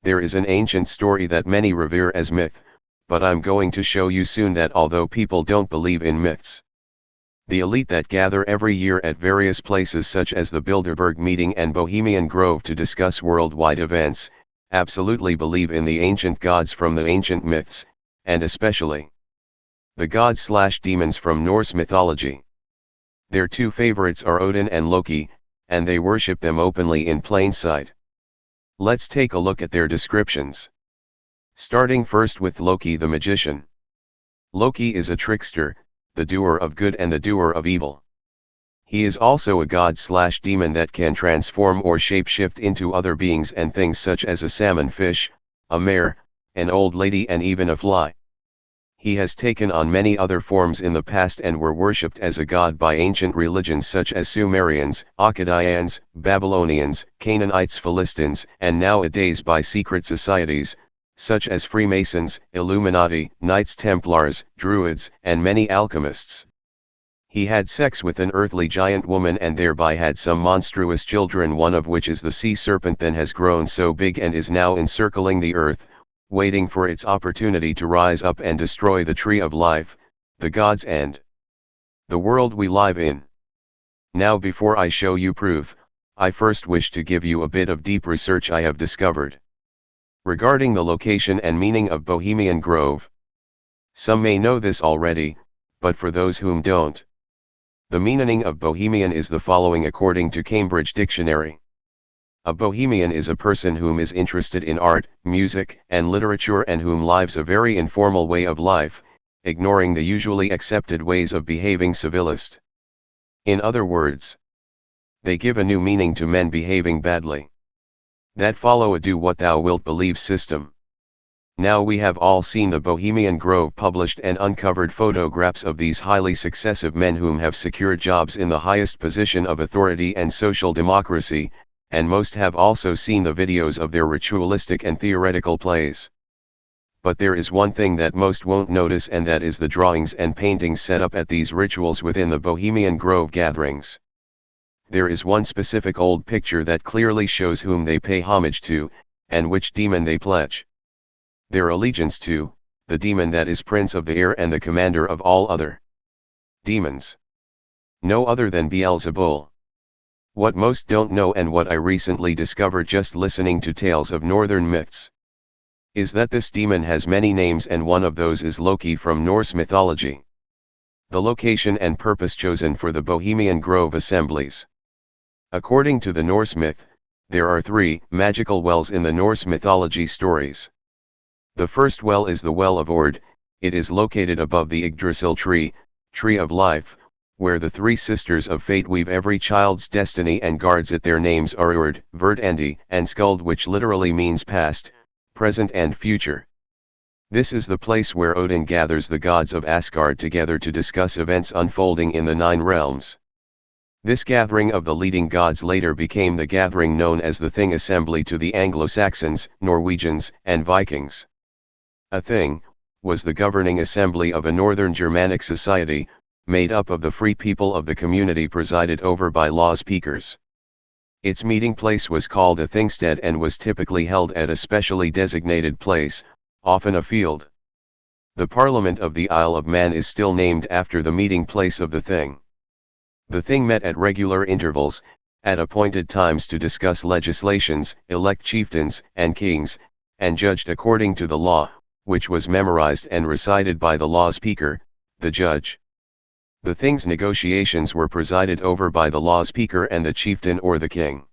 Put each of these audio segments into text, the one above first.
There is an ancient story that many revere as myth, but I'm going to show you soon that although people don't believe in myths, the elite that gather every year at various places such as the Bilderberg meeting and Bohemian Grove to discuss worldwide events, absolutely believe in the ancient gods from the ancient myths, and especially the gods/demons from Norse mythology. Their two favorites are Odin and Loki, and they worship them openly in plain sight. Let's take a look at their descriptions. Starting first with Loki the magician. Loki is a trickster, the doer of good and the doer of evil. He is also a god/demon that can transform or shapeshift into other beings and things such as a salmon fish, a mare, an old lady and even a fly. He has taken on many other forms in the past and were worshipped as a god by ancient religions such as Sumerians, Akkadians, Babylonians, Canaanites, Philistines, and nowadays by secret societies, such as Freemasons, Illuminati, Knights Templars, Druids, and many alchemists. He had sex with an earthly giant woman and thereby had some monstrous children, one of which is the sea serpent that has grown so big and is now encircling the earth, waiting for its opportunity to rise up and destroy the tree of life, the gods and the world we live in. Now before I show you proof, I first wish to give you a bit of deep research I have discovered regarding the location and meaning of Bohemian Grove. Some may know this already, but for those whom don't, the meaning of Bohemian is the following according to Cambridge Dictionary. A Bohemian is a person whom is interested in art, music, and literature and whom lives a very informal way of life, ignoring the usually accepted ways of behaving civilist. In other words, they give a new meaning to men behaving badly, that follow a do what thou wilt believe system. Now we have all seen the Bohemian Grove published and uncovered photographs of these highly successive men whom have secured jobs in the highest position of authority and social democracy, and most have also seen the videos of their ritualistic and theoretical plays. But there is one thing that most won't notice, and that is the drawings and paintings set up at these rituals within the Bohemian Grove gatherings. There is one specific old picture that clearly shows whom they pay homage to, and which demon they pledge their allegiance to, the demon that is prince of the air and the commander of all other demons. No other than Beelzebul. What most don't know, and what I recently discovered just listening to tales of northern myths, is that this demon has many names, and one of those is Loki from Norse mythology. The location and purpose chosen for the Bohemian Grove assemblies. According to the Norse myth, there are 3 magical wells in the Norse mythology stories. The first well is the Well of Ord. It is located above the Yggdrasil tree, tree of life, where the 3 sisters of fate weave every child's destiny and guards it. Their names are Ord, Verdandi, and Skuld, which literally means past, present and future. This is the place where Odin gathers the gods of Asgard together to discuss events unfolding in the 9 realms. This gathering of the leading gods later became the gathering known as the Thing Assembly to the Anglo-Saxons, Norwegians, and Vikings. A Thing was the governing assembly of a northern Germanic society, made up of the free people of the community, presided over by law speakers. Its meeting place was called a Thingstead and was typically held at a specially designated place, often a field. The Parliament of the Isle of Man is still named after the meeting place of the Thing. The Thing met at regular intervals, at appointed times, to discuss legislations, elect chieftains and kings, and judged according to the law, which was memorized and recited by the law speaker, the judge. The Thing's negotiations were presided over by the law speaker and the chieftain or the king.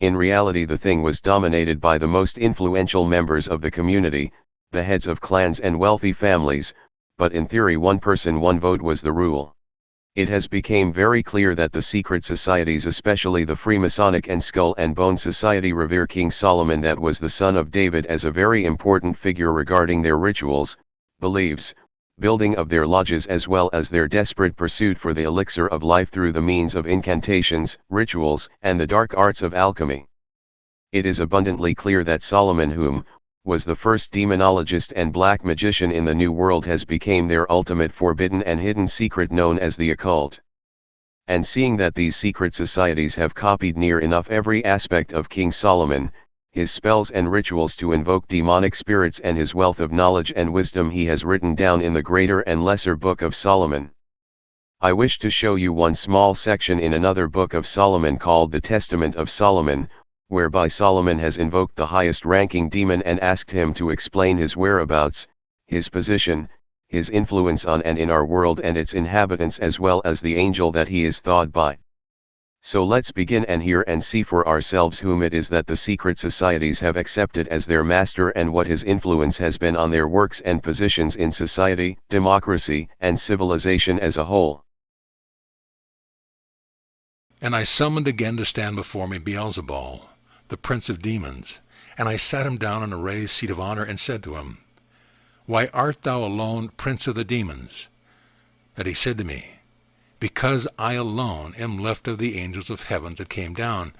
In reality, the Thing was dominated by the most influential members of the community, the heads of clans and wealthy families, but in theory one person one vote was the rule. It has become very clear that the secret societies, especially the Freemasonic and Skull and Bone Society, revere King Solomon, that was the son of David, as a very important figure regarding their rituals, beliefs, building of their lodges, as well as their desperate pursuit for the elixir of life through the means of incantations, rituals, and the dark arts of alchemy. It is abundantly clear that Solomon, whom was the first demonologist and black magician in the New World, has become their ultimate forbidden and hidden secret known as the occult. And seeing that these secret societies have copied near enough every aspect of King Solomon, his spells and rituals to invoke demonic spirits, and his wealth of knowledge and wisdom he has written down in the Greater and Lesser Book of Solomon. I wish to show you one small section in another book of Solomon called the Testament of Solomon, whereby Solomon has invoked the highest-ranking demon and asked him to explain his whereabouts, his position, his influence on and in our world and its inhabitants, as well as the angel that he is thawed by. So let's begin and hear and see for ourselves whom it is that the secret societies have accepted as their master, and what his influence has been on their works and positions in society, democracy, and civilization as a whole. And I summoned again to stand before me Beelzebul, the prince of demons, and I sat him down on a raised seat of honor, and said to him, Why art thou alone, prince of the demons? And he said to me, Because I alone am left of the angels of heaven that came down,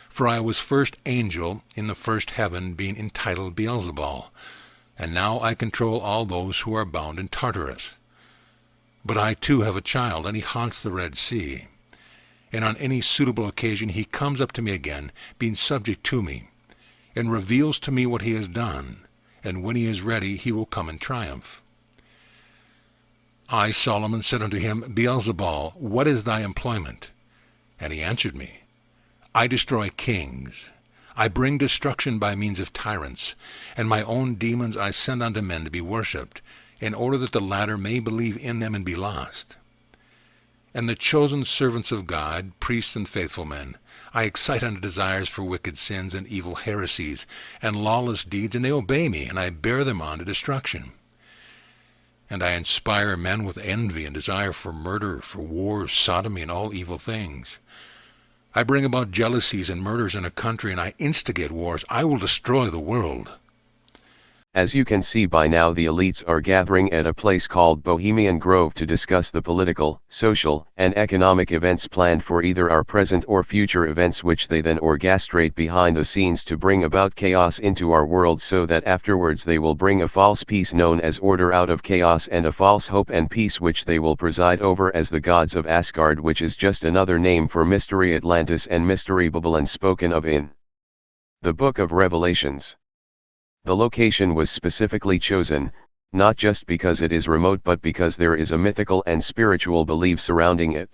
for I was first angel in the first heaven, being entitled Beelzebul, and now I control all those who are bound in Tartarus. But I too have a child, and he haunts the Red Sea. And on any suitable occasion he comes up to me again, being subject to me, and reveals to me what he has done, and when he is ready he will come in triumph. I, Solomon, said unto him, Beelzebul, what is thy employment? And he answered me, I destroy kings. I bring destruction by means of tyrants, and my own demons I send unto men to be worshipped, in order that the latter may believe in them and be lost. And the chosen servants of God, priests and faithful men, I excite unto desires for wicked sins and evil heresies and lawless deeds, and they obey me, and I bear them on to destruction. And I inspire men with envy and desire for murder, for war, sodomy, and all evil things. I bring about jealousies and murders in a country, and I instigate wars. I will destroy the world. As you can see by now, the elites are gathering at a place called Bohemian Grove to discuss the political, social, and economic events planned for either our present or future events, which they then orchestrate behind the scenes to bring about chaos into our world, so that afterwards they will bring a false peace known as order out of chaos, and a false hope and peace which they will preside over as the gods of Asgard, which is just another name for Mystery Atlantis and Mystery Babylon spoken of in the Book of Revelations. The location was specifically chosen, not just because it is remote, but because there is a mythical and spiritual belief surrounding it.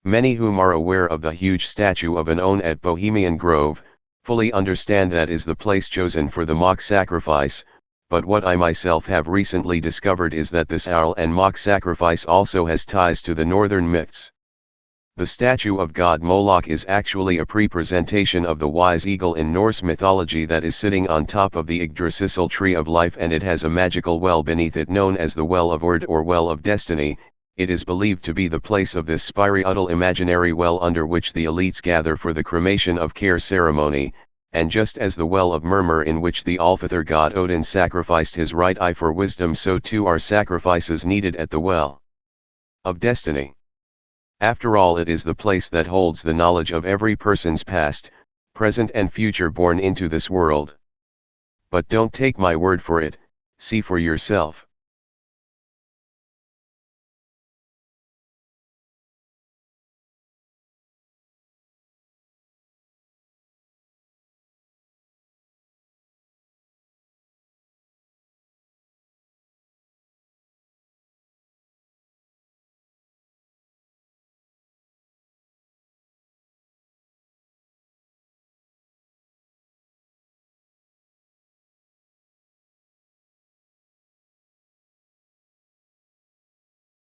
Many whom are aware of the huge statue of an owl at Bohemian Grove, fully understand that is the place chosen for the mock sacrifice, but what I myself have recently discovered is that this owl and mock sacrifice also has ties to the northern myths. The statue of god Moloch is actually a pre-presentation of the wise eagle in Norse mythology that is sitting on top of the Yggdrasil tree of life, and it has a magical well beneath it known as the Well of Ord or Well of Destiny. It is believed to be the place of this spiritual imaginary well under which the elites gather for the cremation of care ceremony, and just as the Well of Murmur in which the Allfather god Odin sacrificed his right eye for wisdom, so too are sacrifices needed at the Well of Destiny. After all, it is the place that holds the knowledge of every person's past, present and future born into this world. But don't take my word for it, see for yourself.